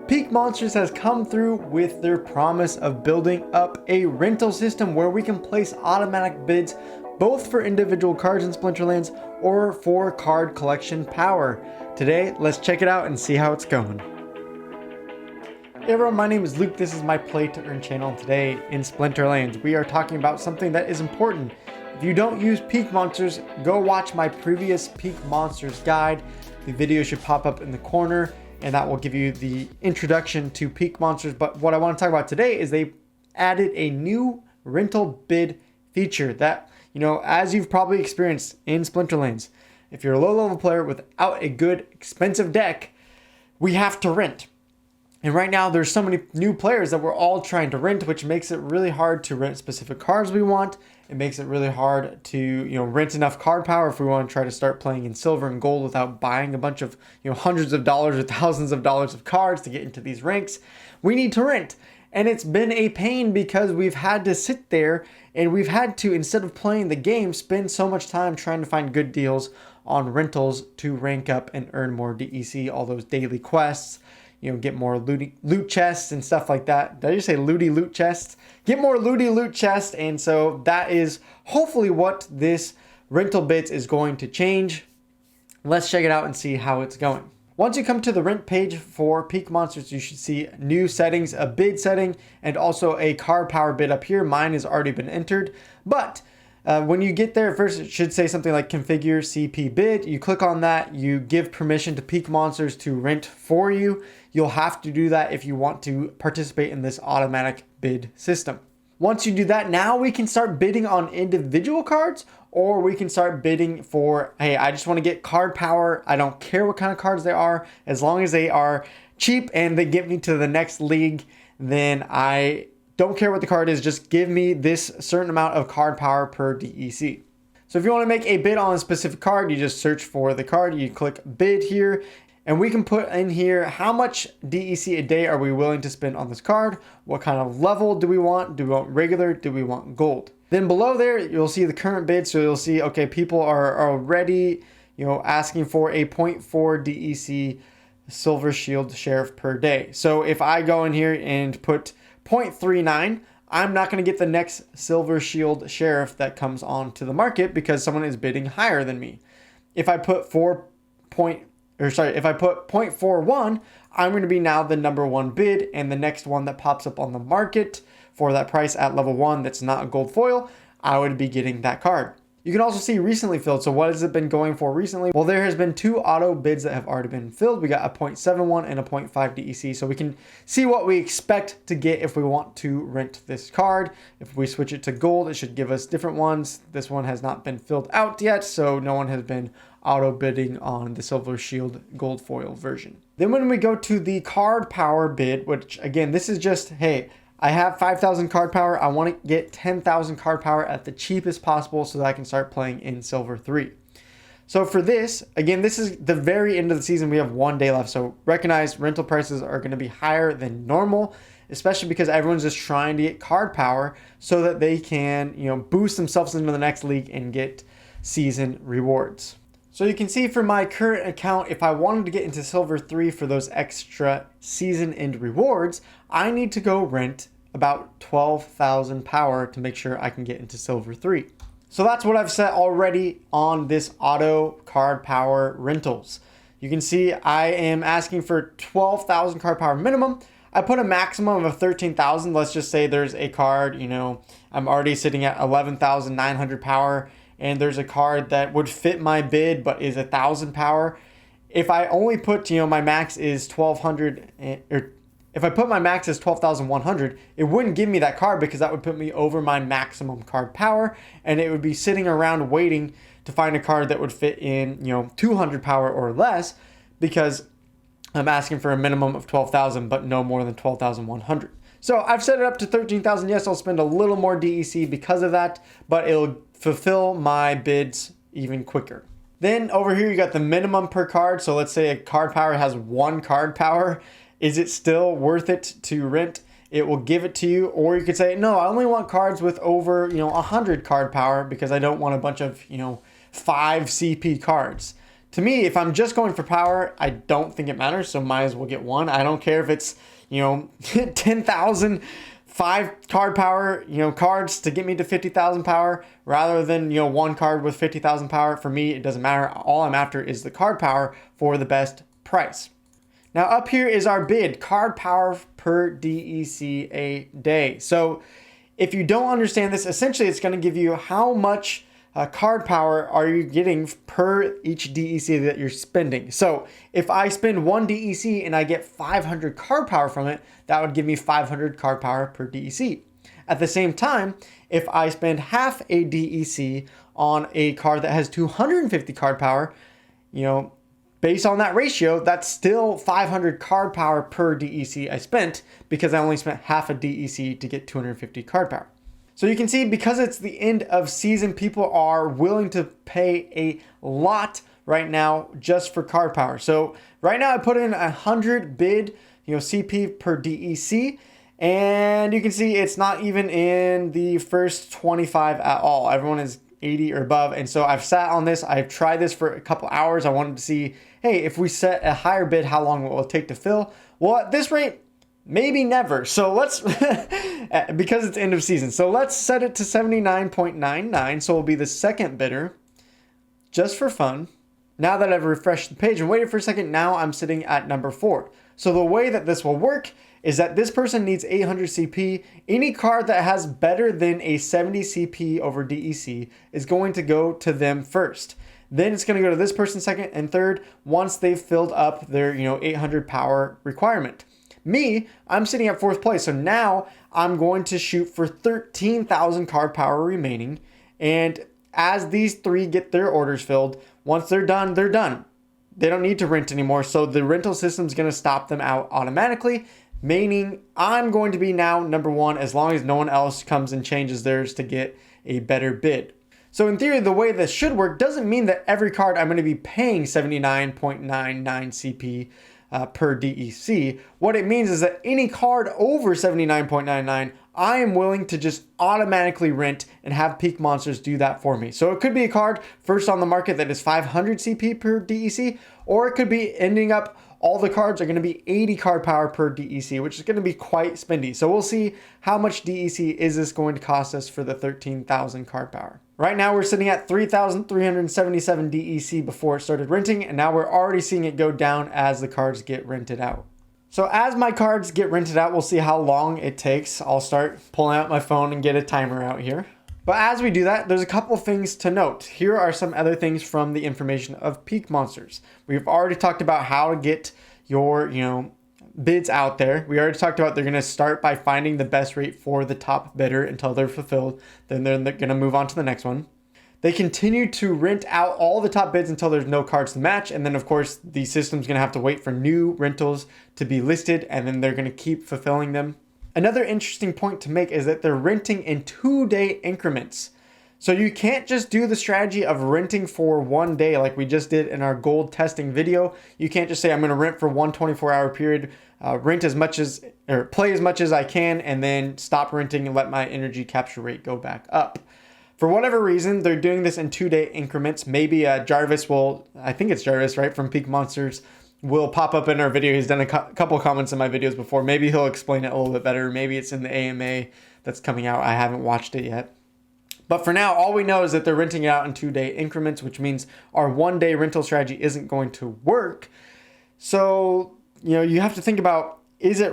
Peakmonsters has come through with their promise of building up a rental system where we can place automatic bids both for individual cards in Splinterlands or for card collection power. Today, let's check it out and see how it's going. Hey everyone, my name is Luke. This is my Play to Earn channel. Today in Splinterlands, we are talking about something that is important. If you don't use Peakmonsters, go watch my previous Peakmonsters guide. The video should pop up in the corner, and that will give you the introduction to Peakmonsters. But what I want to talk about today is they added a new rental bid feature that, as you've probably experienced in Splinterlands, if you're a low-level player without a good, expensive deck, we have to rent. And right now, there's so many new players that we're all trying to rent, which makes it really hard to rent specific cards we want. It makes it really hard to, rent enough card power if we want to try to start playing in silver and gold without buying a bunch of, hundreds of dollars or thousands of dollars of cards to get into these ranks. We need to rent. And it's been a pain because we've had to sit there and we've had to, instead of playing the game, spend so much time trying to find good deals on rentals to rank up and earn more DEC, all those daily quests. Get more loot chests and stuff like that. Did I just say looty loot chests? Get more looty loot chests. And so that is hopefully what this rental bits is going to change. Let's check it out and see how it's going. Once you come to the rent page for Peakmonsters, you should see new settings, a bid setting, and also a card power bid up here. Mine has already been entered, but when you get there, first it should say something like configure CP bid. You click on that, you give permission to Peakmonsters to rent for you. You'll have to do that if you want to participate in this automatic bid system. Once you do that, now we can start bidding on individual cards, or we can start bidding for, hey, I just want to get card power. I don't care what kind of cards they are. As long as they are cheap and they get me to the next league, then I don't care what the card is, just give me this certain amount of card power per DEC. So if you want to make a bid on a specific card, you just search for the card, you click bid here, and we can put in here how much DEC a day are we willing to spend on this card, what kind of level do we want regular, do we want gold. Then below there, you'll see the current bid, so you'll see, okay, people are already asking for a 0.4 DEC Silver Shield Sheriff per day. So if I go in here and put 0.39, I'm not going to get the next Silver Shield Sheriff that comes onto the market because someone is bidding higher than me. If I put 0.41, I'm going to be now the number one bid, and the next one that pops up on the market for that price at level 1 that's not a gold foil, I would be getting that card. You can also see recently filled. So what has it been going for recently? Well, there has been 2 auto bids that have already been filled. We got a 0.71 and a 0.5 DEC. So we can see what we expect to get if we want to rent this card. If we switch it to gold, it should give us different ones. This one has not been filled out yet, so no one has been auto bidding on the Silver Shield gold foil version. Then when we go to the card power bid, which again, this is just, hey, I have 5,000 card power. I want to get 10,000 card power at the cheapest possible so that I can start playing in Silver 3. So for this, again, this is the very end of the season. We have 1 day left. So recognize rental prices are going to be higher than normal, especially because everyone's just trying to get card power so that they can, boost themselves into the next league and get season rewards. So you can see for my current account, if I wanted to get into Silver 3 for those extra season end rewards, I need to go rent about 12,000 power to make sure I can get into Silver 3. So that's what I've set already on this auto card power rentals. You can see I am asking for 12,000 card power minimum. I put a maximum of 13,000. Let's just say there's a card, I'm already sitting at 11,900 power. And there's a card that would fit my bid but is 1,000 power. If I only put, my max is 1,200, or if I put my max as 12,100, it wouldn't give me that card because that would put me over my maximum card power, and it would be sitting around waiting to find a card that would fit in, 200 power or less, because I'm asking for a minimum of 12,000 but no more than 12,100. So I've set it up to 13,000. Yes, I'll spend a little more DEC because of that, but it'll fulfill my bids even quicker. Then over here, you got the minimum per card. So let's say a card power has 1 card power. Is it still worth it to rent? It will give it to you. Or you could say, no, I only want cards with over, 100 card power because I don't want a bunch of, 5 CP cards To me, if I'm just going for power, I don't think it matters, so might as well get one. I don't care if it's, 10,000 5-card power, cards to get me to 50,000 power rather than, one card with 50,000 power. For me, it doesn't matter. All I'm after is the card power for the best price. Now up here is our bid, card power per DEC a day. So if you don't understand this, essentially it's going to give you how much card power are you getting per each DEC that you're spending. So if I spend one DEC and I get 500 card power from it, that would give me 500 card power per DEC. At the same time, if I spend half a DEC on a card that has 250 card power, based on that ratio, that's still 500 card power per DEC I spent, because I only spent half a DEC to get 250 card power. So you can see, because it's the end of season, people are willing to pay a lot right now just for card power. So right now I put in 100 bid, CP per DEC, and you can see it's not even in the first 25 at all. Everyone is 80 or above. And so I've sat on this. I've tried this for a couple hours. I wanted to see, hey, if we set a higher bid, how long will it take to fill? Well, at this rate, maybe never. So let's, because it's end of season. So let's set it to 79.99. So we'll be the second bidder, just for fun. Now that I've refreshed the page and waited for a second, now I'm sitting at number 4. So the way that this will work is that this person needs 800 CP. Any card that has better than a 70 CP over DEC is going to go to them first. Then it's going to go to this person second and third once they've filled up their 800 power requirement. Me, I'm sitting at 4th place. So now I'm going to shoot for 13,000 card power remaining. And as these 3 get their orders filled, once they're done, they're done. They don't need to rent anymore. So the rental system is going to stop them out automatically, meaning I'm going to be now number 1 as long as no one else comes and changes theirs to get a better bid. So in theory, the way this should work doesn't mean that every card I'm going to be paying 79.99 CP per DEC. What it means is that any card over 79.99, I am willing to just automatically rent and have Peakmonsters do that for me. So it could be a card first on the market that is 500 CP per DEC, or it could be ending up all the cards are going to be 80 card power per DEC, which is going to be quite spendy. So we'll see how much DEC is this going to cost us for the 13,000 card power. Right now we're sitting at 3,377 DEC before it started renting, and now we're already seeing it go down as the cards get rented out. So as my cards get rented out, we'll see how long it takes. I'll start pulling out my phone and get a timer out here. But as we do that, there's a couple things to note. Here are some other things from the information of Peakmonsters. We've already talked about how to get your, bids out there. We already talked about they're going to start by finding the best rate for the top bidder until they're fulfilled. Then they're going to move on to the next one. They continue to rent out all the top bids until there's no cards to match. And then, of course, the system's going to have to wait for new rentals to be listed, and then they're going to keep fulfilling them. Another interesting point to make is that they're renting in 2-day increments. So you can't just do the strategy of renting for 1 day like we just did in our gold testing video. You can't just say, I'm going to rent for one 24-hour period, rent as much as, or play as much as I can, and then stop renting and let my energy capture rate go back up. For whatever reason, they're doing this in 2-day increments. Maybe Jarvis will, I think it's Jarvis, right, from Peakmonsters, will pop up in our video. He's done a couple comments in my videos before. Maybe he'll explain it a little bit better. Maybe it's in the AMA that's coming out. I haven't watched it yet. But for now, all we know is that they're renting it out in 2-day increments, which means our 1-day rental strategy isn't going to work. So, you have to think about, is it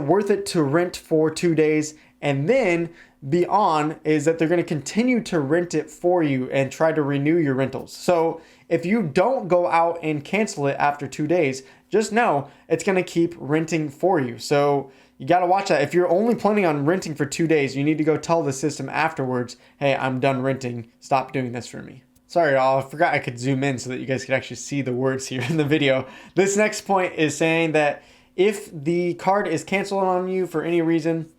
worth it to rent for 2 days? And then beyond is that they're going to continue to rent it for you and try to renew your rentals. So if you don't go out and cancel it after 2 days, just know it's going to keep renting for you. So you got to watch that. If you're only planning on renting for 2 days, you need to go tell the system afterwards, hey, I'm done renting. Stop doing this for me. Sorry, y'all. I forgot I could zoom in so that you guys could actually see the words here in the video. This next point is saying that if the card is canceled on you for any reason,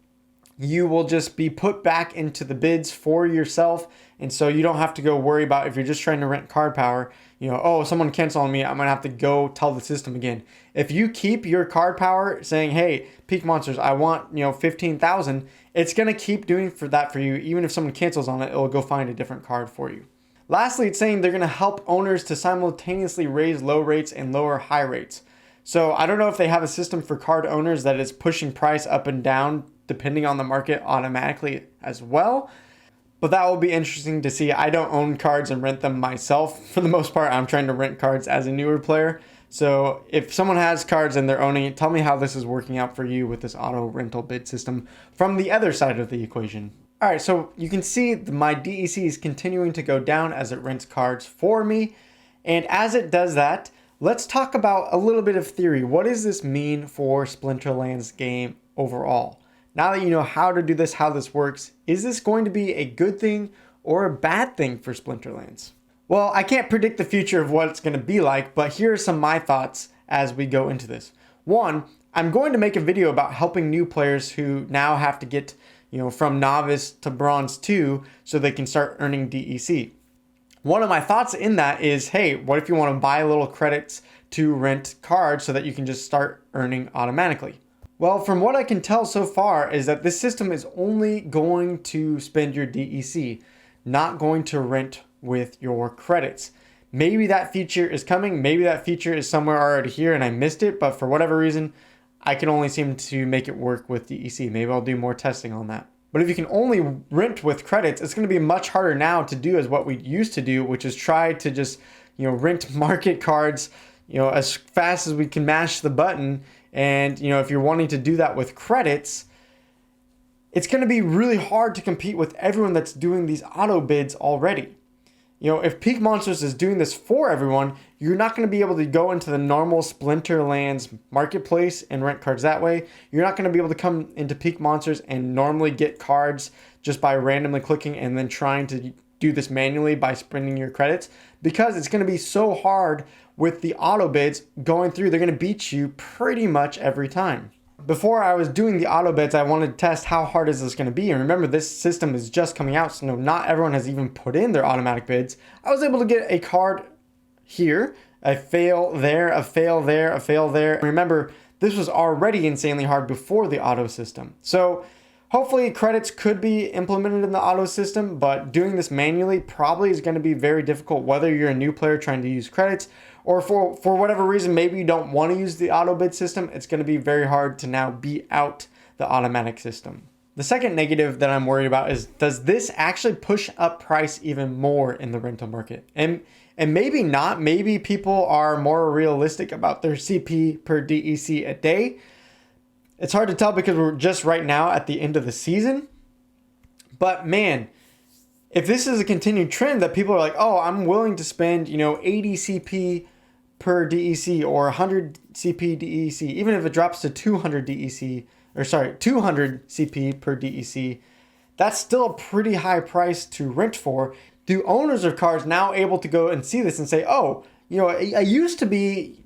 you will just be put back into the bids for yourself. And so you don't have to go worry about, if you're just trying to rent card power, oh, someone canceled on me, I'm going to have to go tell the system again. If you keep your card power saying, hey, Peakmonsters, I want, 15,000, it's going to keep doing that for you. Even if someone cancels on it, it'll go find a different card for you. Lastly, it's saying they're going to help owners to simultaneously raise low rates and lower high rates. So I don't know if they have a system for card owners that is pushing price up and down depending on the market automatically as well. But that will be interesting to see. I don't own cards and rent them myself. For the most part, I'm trying to rent cards as a newer player. So if someone has cards and they're owning it, tell me how this is working out for you with this auto rental bid system from the other side of the equation. All right, so you can see my DEC is continuing to go down as it rents cards for me. And as it does that, let's talk about a little bit of theory. What does this mean for Splinterlands game overall? Now that you know how to do this, how this works, is this going to be a good thing or a bad thing for Splinterlands? Well, I can't predict the future of what it's going to be like, but here are some of my thoughts as we go into this. One, I'm going to make a video about helping new players who now have to get, from novice to bronze 2 so they can start earning DEC. One of my thoughts in that is, hey, what if you want to buy little credits to rent cards so that you can just start earning automatically? Well, from what I can tell so far is that this system is only going to spend your DEC, not going to rent with your credits. Maybe that feature is coming. Maybe that feature is somewhere already here and I missed it, but for whatever reason, I can only seem to make it work with DEC. Maybe I'll do more testing on that. But if you can only rent with credits, it's going to be much harder now to do as what we used to do, which is try to just, rent market cards, as fast as we can mash the button. And, if you're wanting to do that with credits, it's going to be really hard to compete with everyone that's doing these auto bids already. If Peakmonsters is doing this for everyone, you're not going to be able to go into the normal Splinterlands marketplace and rent cards that way. You're not going to be able to come into Peakmonsters and normally get cards just by randomly clicking and then trying to do this manually by spending your credits, because it's going to be so hard with the auto bids going through. They're going to beat you pretty much every time. Before I was doing the auto bids, I wanted to test how hard is this going to be. And remember, this system is just coming out, so not everyone has even put in their automatic bids. I was able to get a card here, a fail there, a fail there, a fail there. Remember, this was already insanely hard before the auto system. So hopefully credits could be implemented in the auto system, but doing this manually probably is going to be very difficult, whether you're a new player trying to use credits or for whatever reason, maybe you don't want to use the auto bid system. It's going to be very hard to now beat out the automatic system. The second negative that I'm worried about is, does this actually push up price even more in the rental market? And maybe not. Maybe people are more realistic about their CP per DEC a day. It's hard to tell because we're just right now at the end of the season. But man, if this is a continued trend that people are like, oh, I'm willing to spend, 80 CP per DEC or 100 CP DEC, even if it drops to 200 CP per DEC, that's still a pretty high price to rent for. Do owners of cards now able to go and see this and say, oh, I used to be,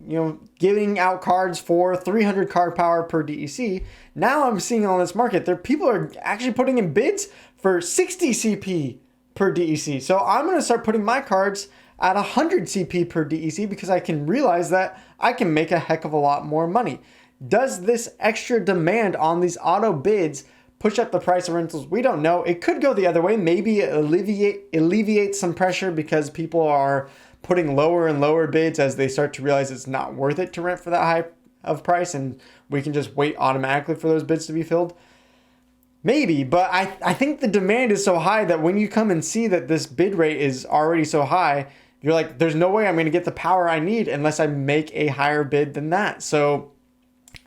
giving out cards for 300 card power per DEC. Now I'm seeing on this market, people are actually putting in bids for 60 CP per DEC. So I'm going to start putting my cards at 100 CP per DEC because I can realize that I can make a heck of a lot more money. Does this extra demand on these auto bids push up the price of rentals? We don't know. It could go the other way. Maybe alleviate some pressure because people are putting lower and lower bids as they start to realize it's not worth it to rent for that high of price, and we can just wait automatically for those bids to be filled. Maybe, but I think the demand is so high that when you come and see that this bid rate is already so high, you're like, there's no way I'm going to get the power I need unless I make a higher bid than that. So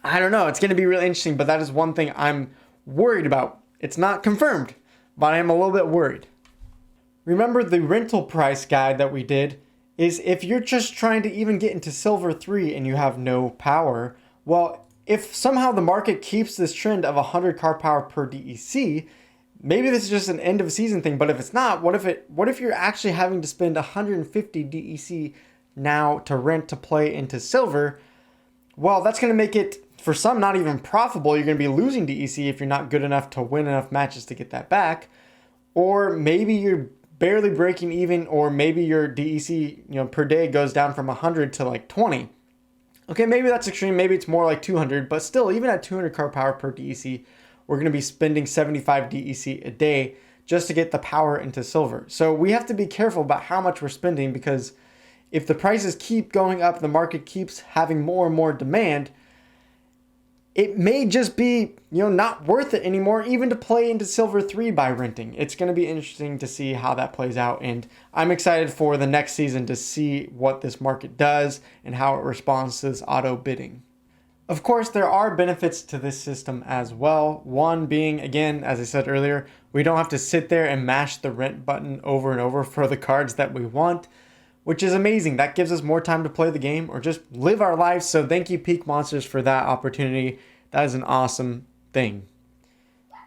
I don't know. It's going to be really interesting, but that is one thing I'm worried about. It's not confirmed, but I am a little bit worried. Remember the rental price guide that we did is if you're just trying to even get into Silver 3 and you have no power, well, if somehow the market keeps this trend of 100 card power per DEC, maybe this is just an end of season thing, but if it's not, what if you're actually having to spend 150 DEC now to rent to play into Silver? Well, that's going to make it, for some, not even profitable. You're going to be losing DEC if you're not good enough to win enough matches to get that back. Or maybe you're barely breaking even, or maybe your DEC, per day goes down from 100 to like 20. Okay, maybe that's extreme. Maybe it's more like 200, but still, even at 200 card power per DEC, we're going to be spending 75 DEC a day just to get the power into silver. So we have to be careful about how much we're spending, because if the prices keep going up, the market keeps having more and more demand, it may just be, not worth it anymore, even to play into Silver 3 by renting. It's going to be interesting to see how that plays out, and I'm excited for the next season to see what this market does and how it responds to this auto bidding. Of course, there are benefits to this system as well. One being, again, as I said earlier, we don't have to sit there and mash the rent button over and over for the cards that we want, which is amazing. That gives us more time to play the game or just live our lives. So thank you, Peakmonsters, for that opportunity. That is an awesome thing.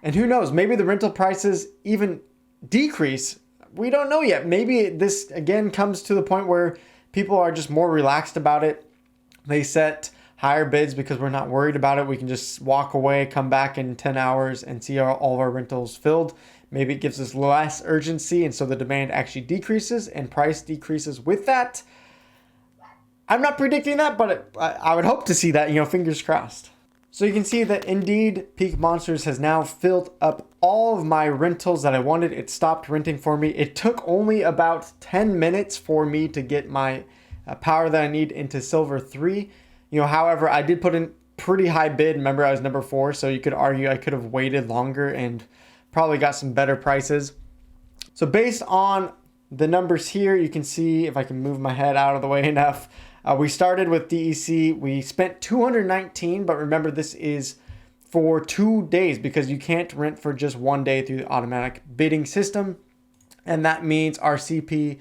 And who knows, maybe the rental prices even decrease. We don't know yet. Maybe this again comes to the point where people are just more relaxed about it. They set higher bids because we're not worried about it. We can just walk away, come back in 10 hours and see all of our rentals filled. Maybe it gives us less urgency, and so the demand actually decreases and price decreases with that. I'm not predicting that, but I would hope to see that, fingers crossed. So you can see that indeed Peakmonsters has now filled up all of my rentals that I wanted. It stopped renting for me. It took only about 10 minutes for me to get my power that I need into Silver 3. However, I did put in pretty high bid. Remember, I was number 4, so you could argue I could have waited longer and probably got some better prices. So based on the numbers here, you can see, if I can move my head out of the way enough, we started with DEC. We spent 219, but remember, this is for 2 days because you can't rent for just 1 day through the automatic bidding system. And that means our CP,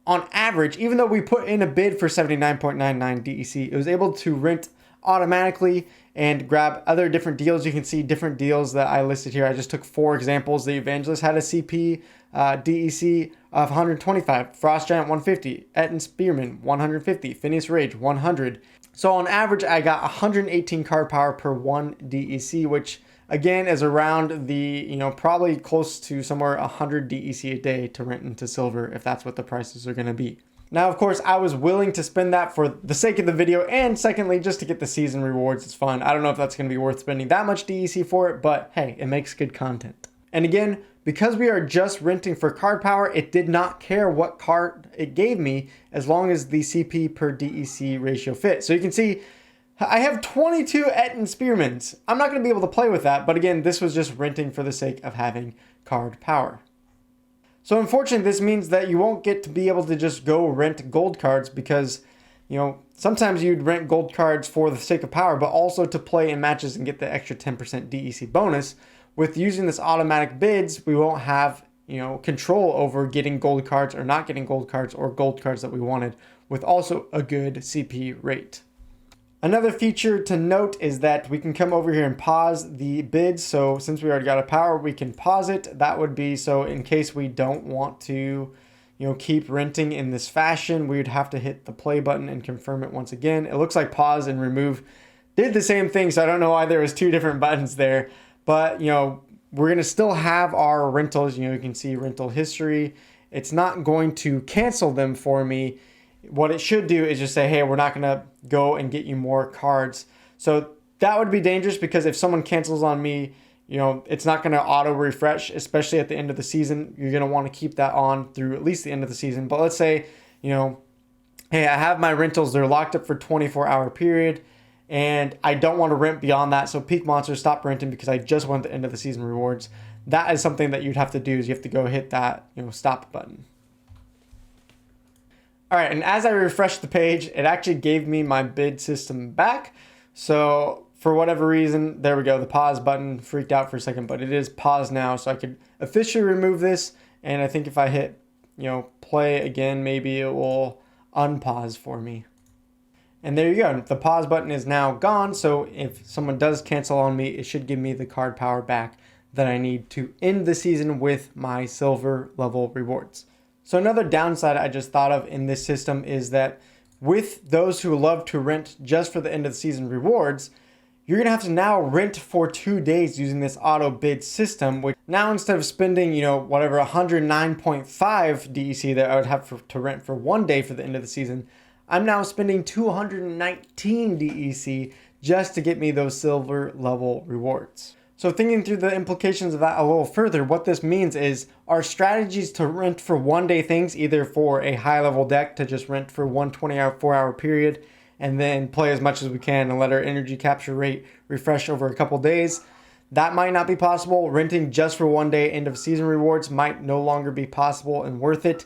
on average, even though we put in a bid for 79.99 DEC, it was able to rent automatically and grab other different deals. You can see different deals that I listed here. I just took 4 examples. The Evangelist had a CP DEC of 125, Frost Giant 150, Etten Spearman 150, Phineas Rage 100. So on average, I got 118 card power per 1 DEC, which again is around the, probably close to somewhere 100 DEC a day to rent into silver, if that's what the prices are going to be. Now, of course, I was willing to spend that for the sake of the video, and secondly, just to get the season rewards. It's fun. I don't know if that's going to be worth spending that much DEC for it, but hey, it makes good content. And again, because we are just renting for card power, it did not care what card it gave me as long as the CP per DEC ratio fit. So you can see I have 22 Etten Spearmans. I'm not going to be able to play with that, but again, this was just renting for the sake of having card power. So unfortunately, this means that you won't get to be able to just go rent gold cards because, sometimes you'd rent gold cards for the sake of power, but also to play in matches and get the extra 10% DEC bonus. With using this automatic bids, we won't have, control over getting gold cards or not getting gold cards, or gold cards that we wanted, with also a good CP rate. Another feature to note is that we can come over here and pause the bids. So since we already got a power, we can pause it. That would be so in case we don't want to, keep renting in this fashion, we would have to hit the play button and confirm it once again. It looks like pause and remove did the same thing, so I don't know why there was 2 different buttons there. But, we're going to still have our rentals. You can see rental history. It's not going to cancel them for me. What it should do is just say, hey, we're not going to go and get you more cards. So that would be dangerous, because if someone cancels on me, it's not going to auto refresh, especially at the end of the season. You're going to want to keep that on through at least the end of the season. But let's say, hey, I have my rentals. They're locked up for 24-hour period, and I don't want to rent beyond that. So Peakmonsters stopped renting because I just want the end of the season rewards. That is something that you'd have to do, is you have to go hit that, stop button. All right, and as I refreshed the page, it actually gave me my bid system back. So for whatever reason, there we go. The pause button freaked out for a second, but it is paused now. So I could officially remove this. And I think if I hit, play again, maybe it will unpause for me. And there you go. The pause button is now gone. So if someone does cancel on me, it should give me the card power back that I need to end the season with my silver level rewards. So another downside I just thought of in this system is that with those who love to rent just for the end of the season rewards, you're going to have to now rent for 2 days using this auto bid system, which now instead of spending, whatever 109.5 DEC that I would have to rent for 1 day for the end of the season, I'm now spending 219 DEC just to get me those silver level rewards. So thinking through the implications of that a little further, what this means is our strategies to rent for one day things, either for a high level deck to just rent for 1 4 hour period and then play as much as we can and let our energy capture rate refresh over a couple days. That might not be possible. Renting just for one day end of season rewards might no longer be possible and worth it.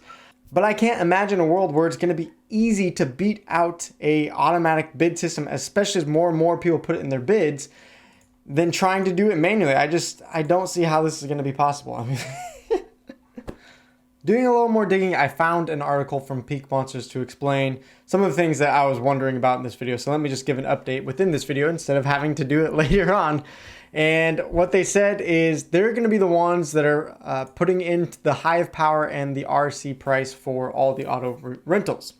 But I can't imagine a world where it's going to be easy to beat out a automatic bid system, especially as more and more people put it in their bids, than trying to do it manually. I don't see how this is going to be possible. I mean, doing a little more digging, I found an article from Peakmonsters to explain some of the things that I was wondering about in this video. So let me just give an update within this video instead of having to do it later on. And what they said is they're going to be the ones that are putting in the Hive Power and the RC price for all the auto rentals.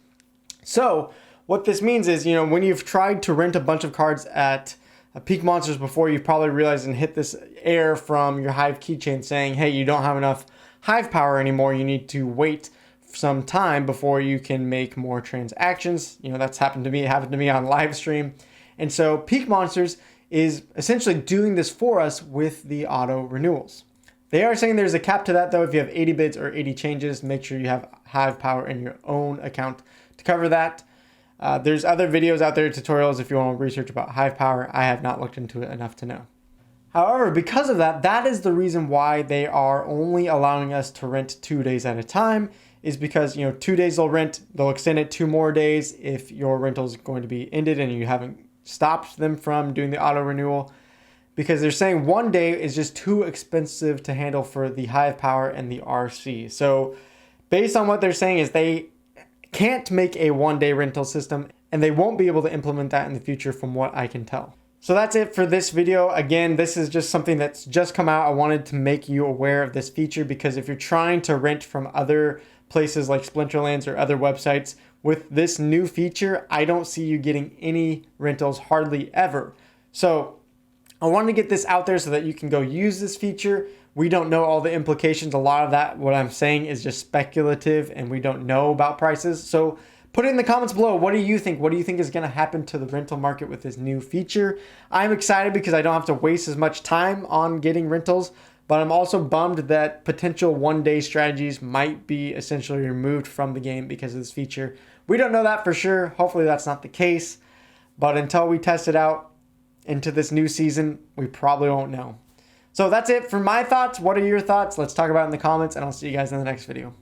So what this means is, when you've tried to rent a bunch of cards at Peakmonsters before, you've probably realized and hit this error from your Hive keychain saying, hey, you don't have enough Hive Power anymore. You need to wait some time before you can make more transactions. That's happened to me. It happened to me on live stream. And so Peakmonsters is essentially doing this for us with the auto renewals. They are saying there's a cap to that though. If you have 80 bids or 80 changes, make sure you have Hive Power in your own account to cover that. There's other videos out there, tutorials, if you want to research about Hive Power. I have not looked into it enough to know. However, because of that, that is the reason why they are only allowing us to rent 2 days at a time, is because, 2 days they'll rent, they'll extend it 2 more days if your rental is going to be ended and you haven't stopped them from doing the auto renewal, because they're saying 1 day is just too expensive to handle for the Hive Power and the RC. So based on what they're saying is they can't make a 1 day rental system, and they won't be able to implement that in the future from what I can tell. So that's it for this video. Again, this is just something that's just come out. I wanted to make you aware of this feature because if you're trying to rent from other places like Splinterlands or other websites, with this new feature, I don't see you getting any rentals hardly ever. So I wanted to get this out there so that you can go use this feature. We don't know all the implications. A lot of that, what I'm saying, is just speculative and we don't know about prices. So put it in the comments below. What do you think? What do you think is going to happen to the rental market with this new feature? I'm excited because I don't have to waste as much time on getting rentals, but I'm also bummed that potential 1 day strategies might be essentially removed from the game because of this feature. We don't know that for sure. Hopefully that's not the case, but until we test it out into this new season, we probably won't know. So that's it for my thoughts. What are your thoughts? Let's talk about it in the comments, and I'll see you guys in the next video.